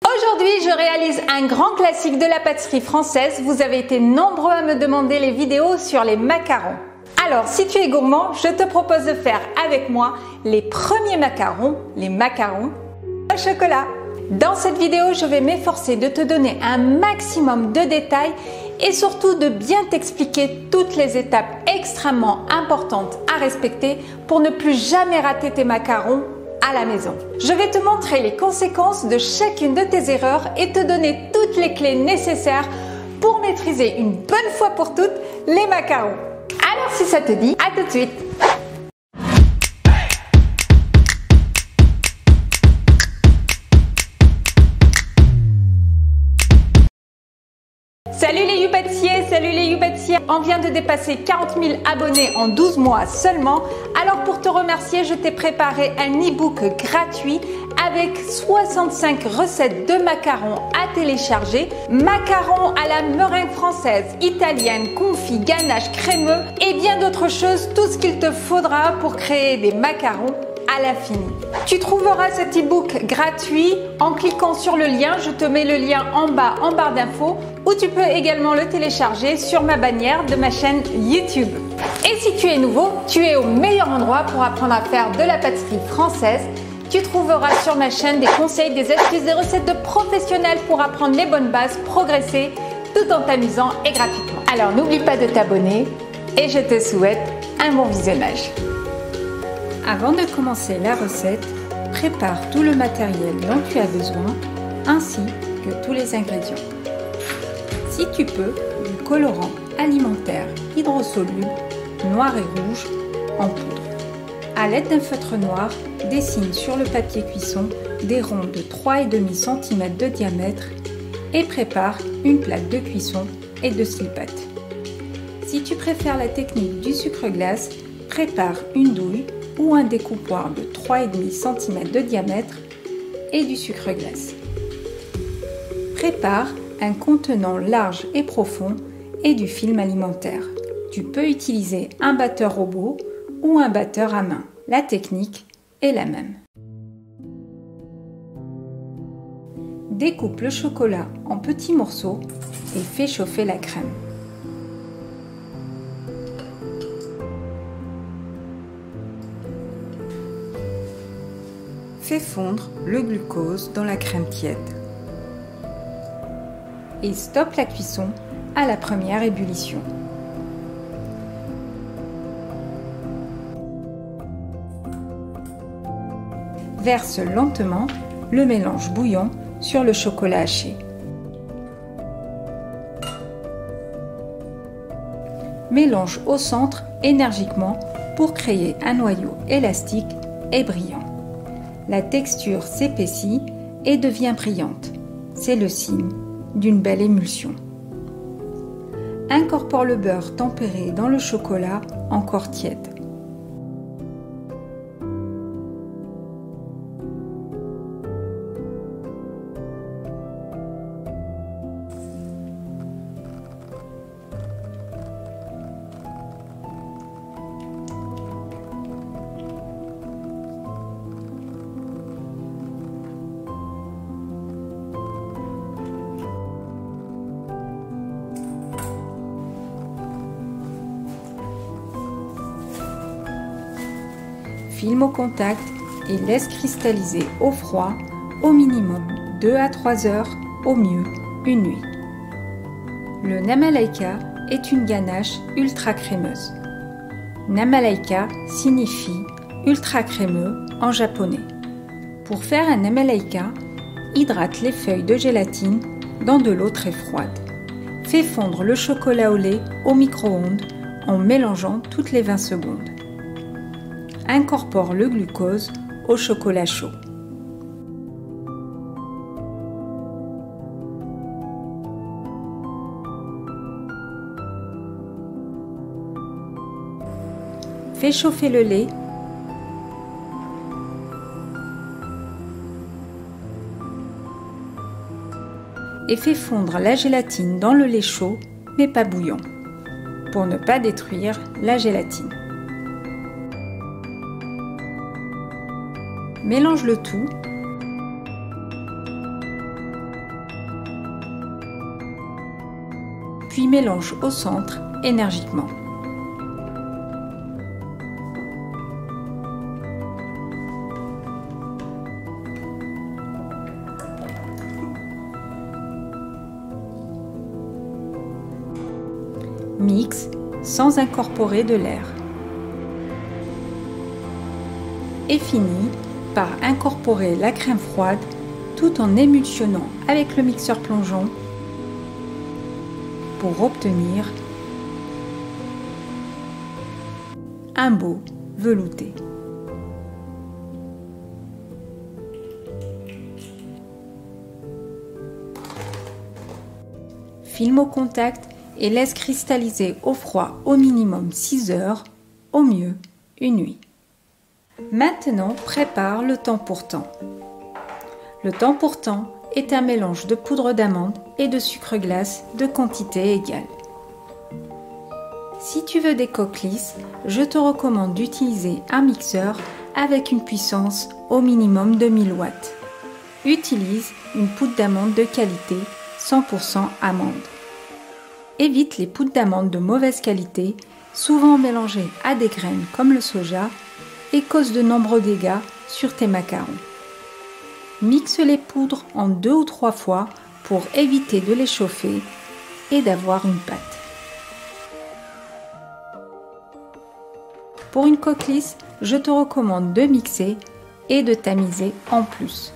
Aujourd'hui, je réalise un grand classique de la pâtisserie française. Vous avez été nombreux à me demander les vidéos sur les macarons. Alors, si tu es gourmand, je te propose de faire avec moi les premiers macarons, les macarons au chocolat. Dans cette vidéo, je vais m'efforcer de te donner un maximum de détails et surtout de bien t'expliquer toutes les étapes extrêmement importantes à respecter pour ne plus jamais rater tes macarons à la maison. Je vais te montrer les conséquences de chacune de tes erreurs et te donner toutes les clés nécessaires pour maîtriser une bonne fois pour toutes les macarons. Alors si ça te dit, à tout de suite! Salut les YouPâtissiers, salut les YouPâtissiers. On vient de dépasser 40 000 abonnés en 12 mois seulement. Alors pour te remercier, je t'ai préparé un e-book gratuit avec 65 recettes de macarons à télécharger. Macarons à la meringue française, italienne, confit, ganache, crémeux et bien d'autres choses. Tout ce qu'il te faudra pour créer des macarons à l'infini. Tu trouveras cet e-book gratuit en cliquant sur le lien. Je te mets le lien en bas en barre d'infos ou tu peux également le télécharger sur ma bannière de ma chaîne YouTube. Et si tu es nouveau, tu es au meilleur endroit pour apprendre à faire de la pâtisserie française. Tu trouveras sur ma chaîne des conseils, des astuces, des recettes de professionnels pour apprendre les bonnes bases, progresser tout en t'amusant et gratuitement. Alors n'oublie pas de t'abonner et je te souhaite un bon visionnage. Avant de commencer la recette, prépare tout le matériel dont tu as besoin, ainsi que tous les ingrédients. Si tu peux, du colorant alimentaire hydrosoluble, noir et rouge, en poudre. À l'aide d'un feutre noir, dessine sur le papier cuisson des ronds de 3,5 cm de diamètre et prépare une plaque de cuisson et de slipat. Si tu préfères la technique du sucre glace, prépare une douille ou un découpoir de 3,5 cm de diamètre et du sucre glace. Prépare un contenant large et profond et du film alimentaire. Tu peux utiliser un batteur robot ou un batteur à main. La technique est la même. Découpe le chocolat en petits morceaux et fais chauffer la crème. Fais fondre le glucose dans la crème tiède. Et stoppe la cuisson à la première ébullition. Verse lentement le mélange bouillant sur le chocolat haché. Mélange au centre énergiquement pour créer un noyau élastique et brillant. La texture s'épaissit et devient brillante. C'est le signe d'une belle émulsion. Incorpore le beurre tempéré dans le chocolat encore tiède. Filme au contact et laisse cristalliser au froid au minimum 2 à 3 heures, au mieux une nuit. Le Namalaika est une ganache ultra crémeuse. Namalaika signifie ultra crémeux en japonais. Pour faire un Namalaika, hydrate les feuilles de gélatine dans de l'eau très froide. Fais fondre le chocolat au lait au micro-ondes en mélangeant toutes les 20 secondes. Incorpore le glucose au chocolat chaud. Fais chauffer le lait et fais fondre la gélatine dans le lait chaud, mais pas bouillant, pour ne pas détruire la gélatine. Mélange le tout puis mélange au centre énergiquement. Mixe sans incorporer de l'air. Et finis par incorporer la crème froide tout en émulsionnant avec le mixeur plongeon pour obtenir un beau velouté. Filme au contact et laisse cristalliser au froid au minimum 6 heures, au mieux une nuit. Maintenant, prépare le temps pour temps. Le temps pour temps est un mélange de poudre d'amande et de sucre glace de quantité égale. Si tu veux des coques lisses, je te recommande d'utiliser un mixeur avec une puissance au minimum de 1000 watts. Utilise une poudre d'amande de qualité 100% amande. Évite les poudres d'amande de mauvaise qualité, souvent mélangées à des graines comme le soja, et causent de nombreux dégâts sur tes macarons. Mixe les poudres en 2 ou 3 fois pour éviter de les chauffer et d'avoir une pâte. Pour une coque lisse, je te recommande de mixer et de tamiser en plus.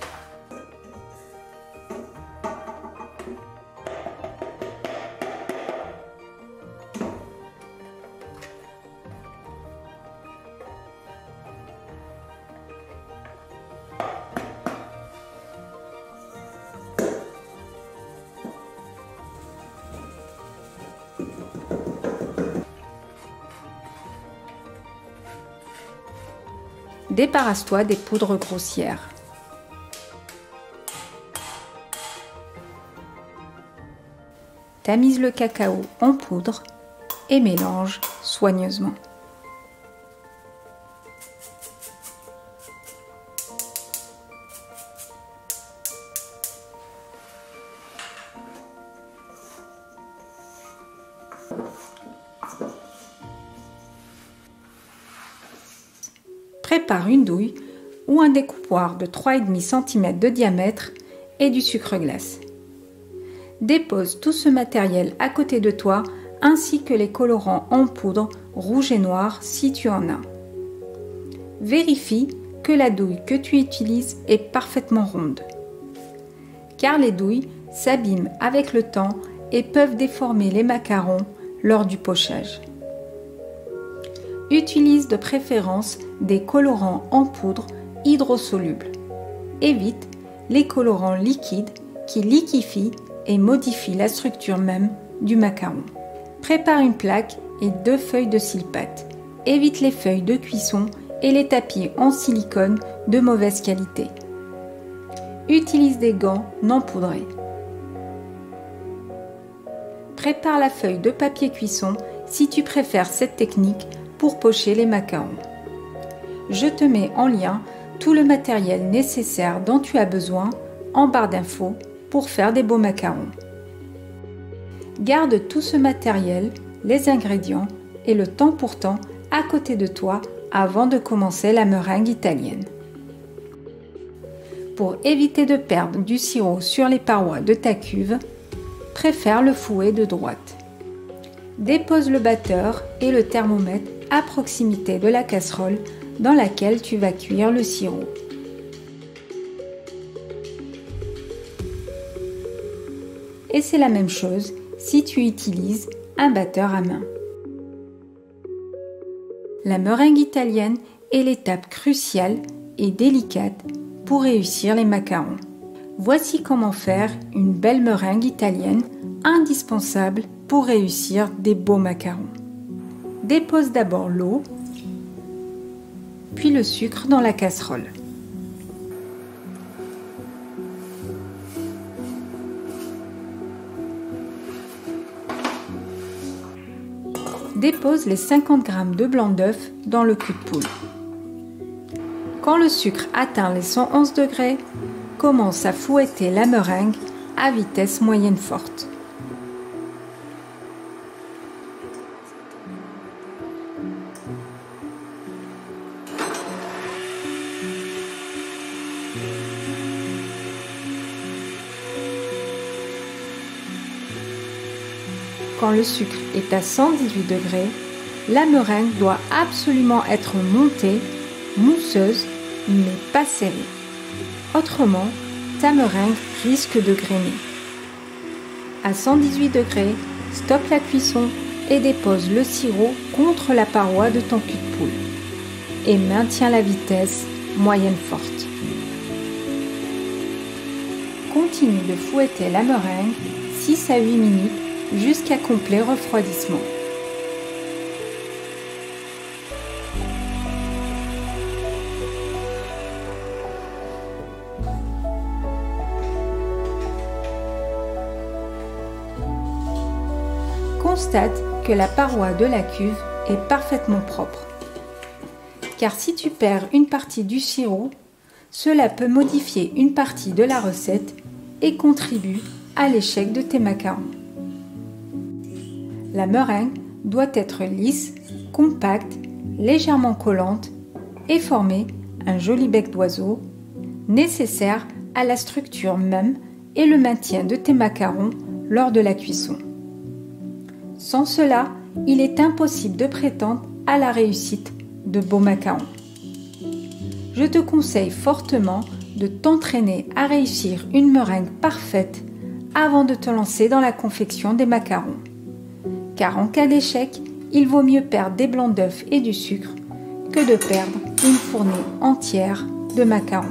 Débarrasse-toi des poudres grossières. Tamise le cacao en poudre et mélange soigneusement. Prépare une douille ou un découpoir de 3,5 cm de diamètre et du sucre glace. Dépose tout ce matériel à côté de toi ainsi que les colorants en poudre rouge et noir si tu en as. Vérifie que la douille que tu utilises est parfaitement ronde, car les douilles s'abîment avec le temps et peuvent déformer les macarons lors du pochage. Utilise de préférence des colorants en poudre hydrosolubles. Évite les colorants liquides qui liquéfient et modifient la structure même du macaron. Prépare une plaque et 2 feuilles de sile-pâte. Évite les feuilles de cuisson et les tapis en silicone de mauvaise qualité. Utilise des gants non poudrés. Prépare la feuille de papier cuisson si tu préfères cette technique pour pocher les macarons. Je te mets en lien tout le matériel nécessaire dont tu as besoin en barre d'infos pour faire des beaux macarons. Garde tout ce matériel, les ingrédients et le temps pour temps à côté de toi avant de commencer la meringue italienne. Pour éviter de perdre du sirop sur les parois de ta cuve, préfère le fouet de droite. Dépose le batteur et le thermomètre à proximité de la casserole dans laquelle tu vas cuire le sirop. Et c'est la même chose si tu utilises un batteur à main. La meringue italienne est l'étape cruciale et délicate pour réussir les macarons. Voici comment faire une belle meringue italienne indispensable pour réussir des beaux macarons. Dépose d'abord l'eau, puis le sucre dans la casserole. Dépose les 50 g de blanc d'œuf dans le cul de poule. Quand le sucre atteint les 111 degrés, commence à fouetter la meringue à vitesse moyenne forte. quand le sucre est à 118 degrés, la meringue doit absolument être montée, mousseuse, mais pas serrée. Autrement, ta meringue risque de grainer. À 118 degrés, stoppe la cuisson et dépose le sirop contre la paroi de ton cul de poule. Et maintiens la vitesse moyenne forte. Continue de fouetter la meringue 6 à 8 minutes jusqu'à complet refroidissement. Constate que la paroi de la cuve est parfaitement propre. Car si tu perds une partie du sirop, cela peut modifier une partie de la recette et contribue à l'échec de tes macarons. La meringue doit être lisse, compacte, légèrement collante et former un joli bec d'oiseau, nécessaire à la structure même et le maintien de tes macarons lors de la cuisson. Sans cela, il est impossible de prétendre à la réussite de beaux macarons. Je te conseille fortement de t'entraîner à réussir une meringue parfaite avant de te lancer dans la confection des macarons. Car en cas d'échec, il vaut mieux perdre des blancs d'œufs et du sucre que de perdre une fournée entière de macarons.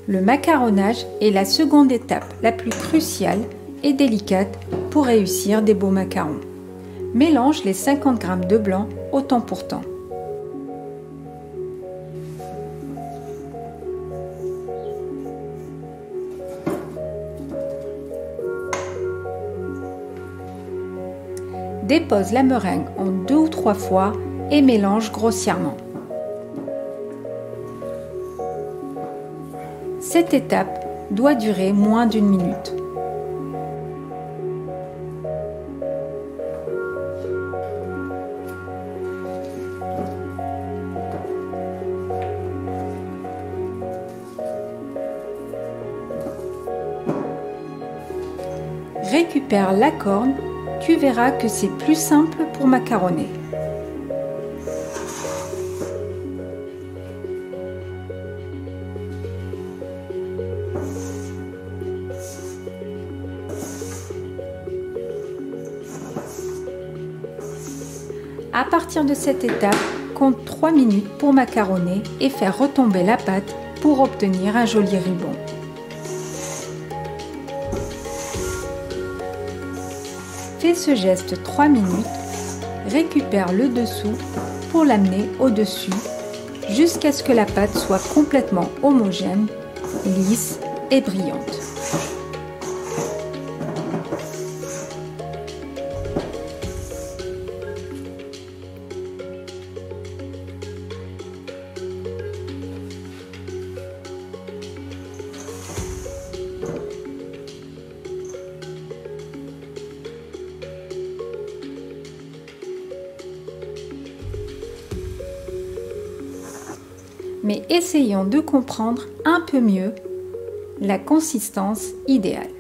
Le macaronnage est la seconde étape la plus cruciale et délicate pour réussir des beaux macarons. Mélange les 50 g de blanc au temps pour temps. Dépose la meringue en 2 ou 3 fois et mélange grossièrement. Cette étape doit durer moins d'1 minute. Récupère la corne, tu verras que c'est plus simple pour macaronner. À partir de cette étape, compte 3 minutes pour macaronner et faire retomber la pâte pour obtenir un joli ruban. Fais ce geste 3 minutes, récupère le dessous pour l'amener au-dessus jusqu'à ce que la pâte soit complètement homogène, lisse et brillante. Mais essayons de comprendre un peu mieux la consistance idéale.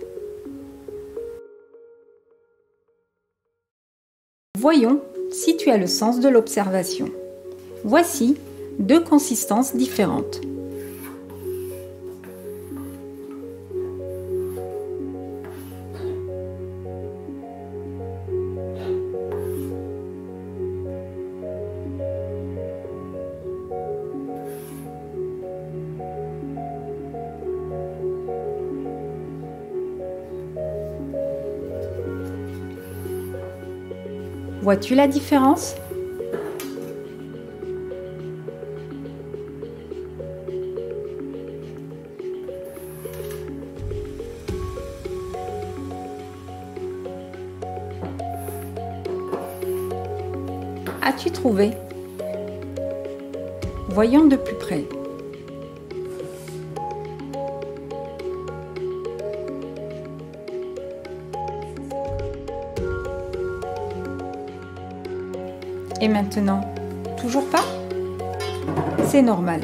Voyons si tu as le sens de l'observation. Voici 2 consistances différentes. Vois-tu la différence ? as-tu trouvé? Voyons de plus près. Et maintenant, toujours pas? C'est normal.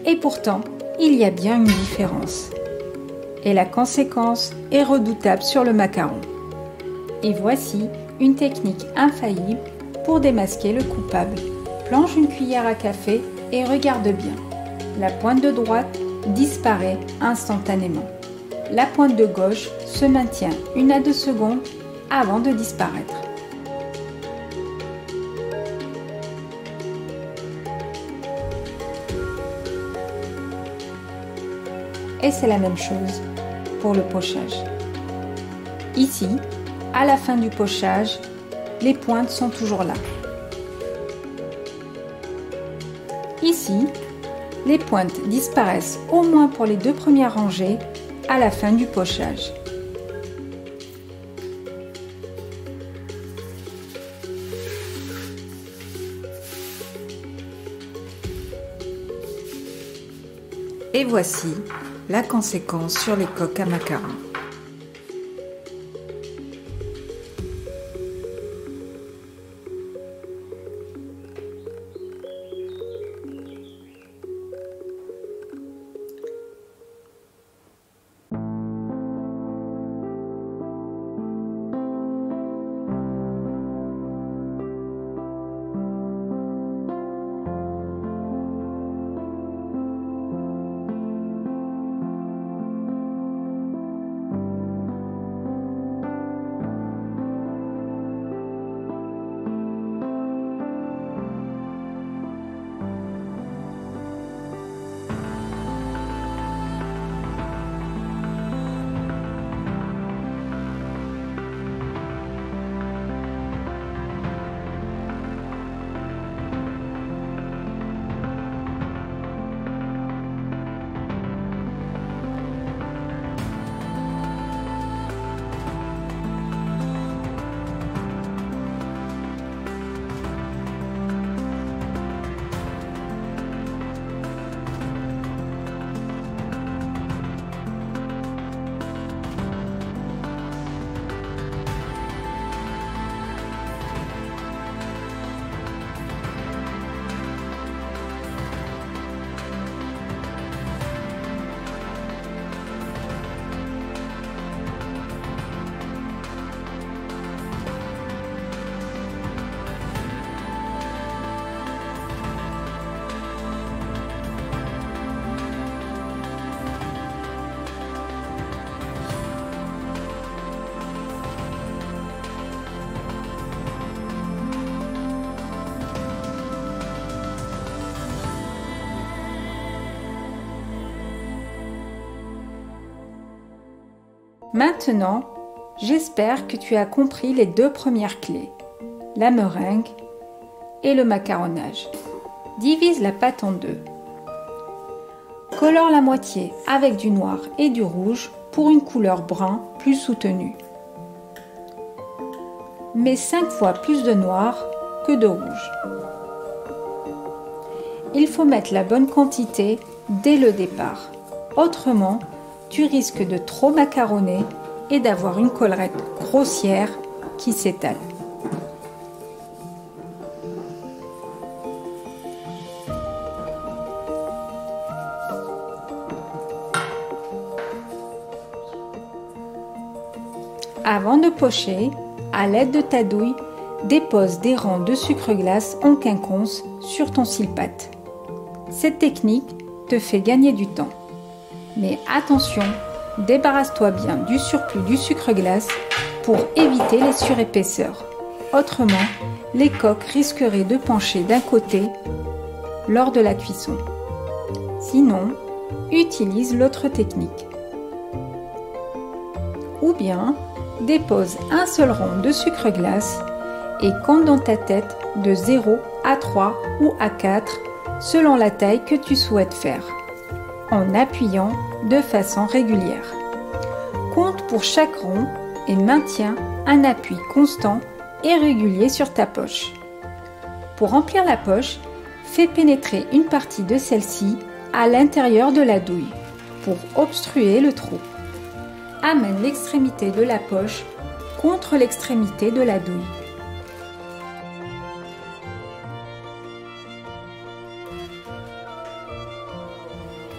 Et pourtant, il y a bien une différence. Et la conséquence est redoutable sur le macaron. Et voici une technique infaillible pour démasquer le coupable. Plonge une cuillère à café et regarde bien. La pointe de droite disparaît instantanément. La pointe de gauche se maintient 1 à 2 secondes avant de disparaître. Et c'est la même chose pour le pochage. Ici, à la fin du pochage, les pointes sont toujours là. Ici, les pointes disparaissent au moins pour les 2 premières rangées à la fin du pochage. Et voici la conséquence sur les coques à macarons. Maintenant, j'espère que tu as compris les 2 premières clés, la meringue et le macaronnage. Divise la pâte en 2. Colore la moitié avec du noir et du rouge pour une couleur brun plus soutenue. Mets 5 fois plus de noir que de rouge. Il faut mettre la bonne quantité dès le départ. Autrement, tu risques de trop macaronner et d'avoir une collerette grossière qui s'étale. Avant de pocher, à l'aide de ta douille, dépose des rangs de sucre glace en quinconce sur ton cile-pâte. Cette technique te fait gagner du temps. Mais attention, débarrasse-toi bien du surplus du sucre glace pour éviter les surépaisseurs. Autrement, les coques risqueraient de pencher d'un côté lors de la cuisson. Sinon, utilise l'autre technique. Ou bien, dépose un seul rond de sucre glace et compte dans ta tête de 0 à 3 ou à 4 selon la taille que tu souhaites faire, en appuyant de façon régulière. Compte pour chaque rond et maintiens un appui constant et régulier sur ta poche. Pour remplir la poche, fais pénétrer une partie de celle-ci à l'intérieur de la douille pour obstruer le trou. Amène l'extrémité de la poche contre l'extrémité de la douille.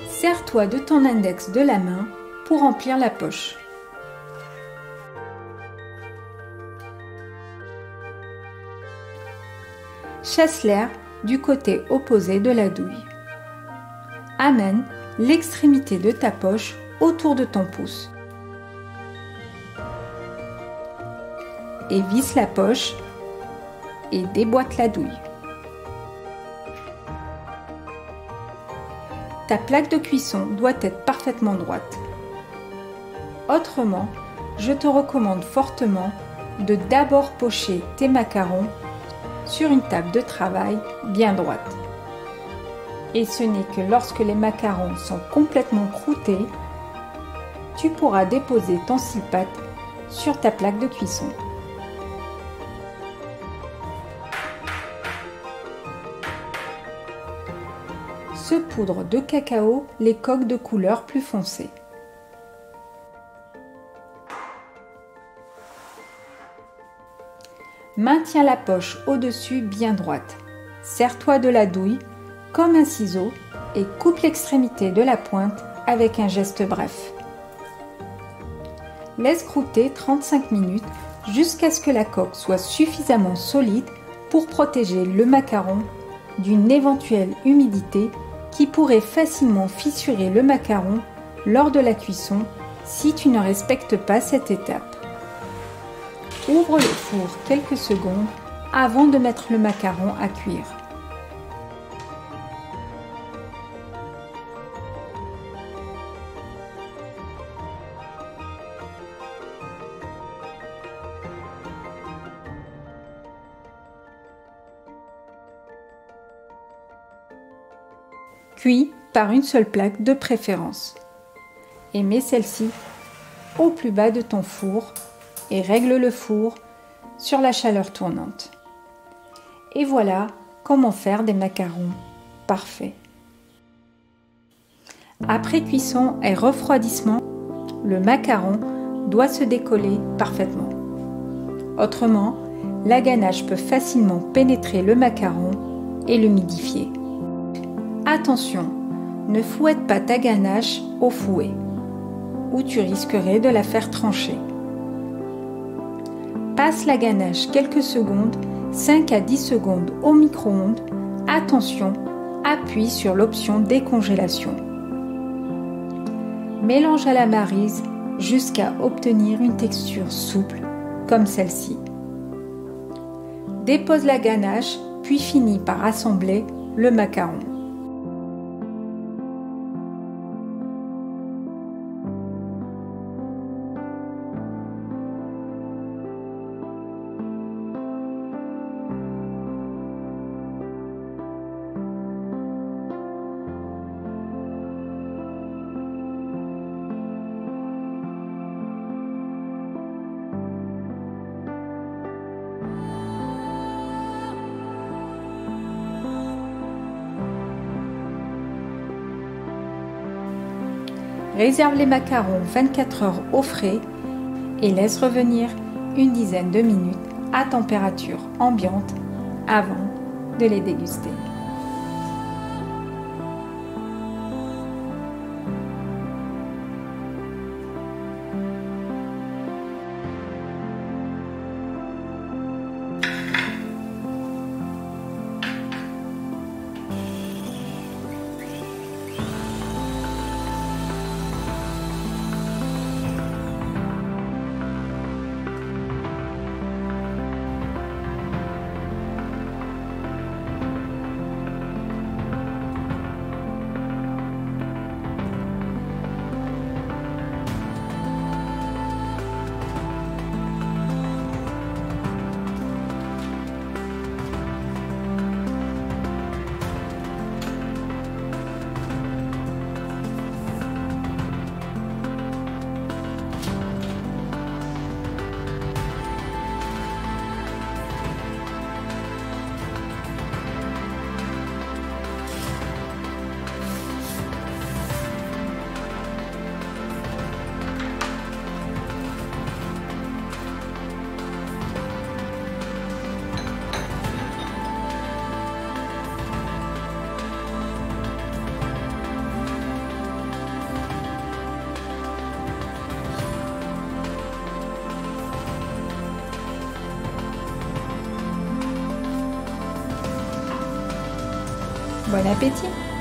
Serre-toi de ton index de la main pour remplir la poche. Chasse l'air du côté opposé de la douille. Amène l'extrémité de ta poche autour de ton pouce. Et visse la poche et déboîte la douille. Ta plaque de cuisson doit être parfaitement droite. Autrement, je te recommande fortement de d'abord pocher tes macarons sur une table de travail bien droite. Et ce n'est que lorsque les macarons sont complètement croûtés, tu pourras déposer ton scie-patte sur ta plaque de cuisson. Saupoudre de cacao les coques de couleur plus foncée. Maintiens la poche au-dessus bien droite. Serre-toi de la douille comme un ciseau et coupe l'extrémité de la pointe avec un geste bref. Laisse croûter 35 minutes jusqu'à ce que la coque soit suffisamment solide pour protéger le macaron d'une éventuelle humidité qui pourrait facilement fissurer le macaron lors de la cuisson si tu ne respectes pas cette étape. Ouvre le four quelques secondes avant de mettre le macaron à cuire. Cuis par une seule plaque de préférence. Et mets celle-ci au plus bas de ton four et règle le four sur la chaleur tournante. Et voilà comment faire des macarons parfaits. Après cuisson et refroidissement, le macaron doit se décoller parfaitement. Autrement, la ganache peut facilement pénétrer le macaron et l'humidifier. Attention, ne fouette pas ta ganache au fouet, ou tu risquerais de la faire trancher. Passe la ganache quelques secondes, 5 à 10 secondes au micro-ondes. Attention, appuie sur l'option décongélation. Mélange à la maryse jusqu'à obtenir une texture souple comme celle-ci. Dépose la ganache, puis finis par assembler le macaron. Réserve les macarons 24 heures au frais et laisse revenir une dizaine de minutes à température ambiante avant de les déguster. Bon appétit!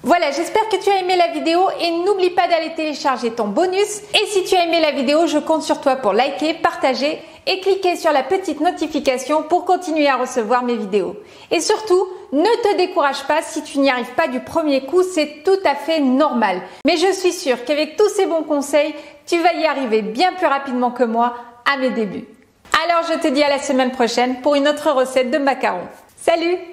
Voilà, j'espère que tu as aimé la vidéo et n'oublie pas d'aller télécharger ton bonus. Et si tu as aimé la vidéo, je compte sur toi pour liker, partager et cliquer sur la petite notification pour continuer à recevoir mes vidéos. Et surtout, ne te décourage pas si tu n'y arrives pas du premier coup, c'est tout à fait normal. Mais je suis sûre qu'avec tous ces bons conseils, tu vas y arriver bien plus rapidement que moi à mes débuts. Alors je te dis à la semaine prochaine pour une autre recette de macarons. Salut!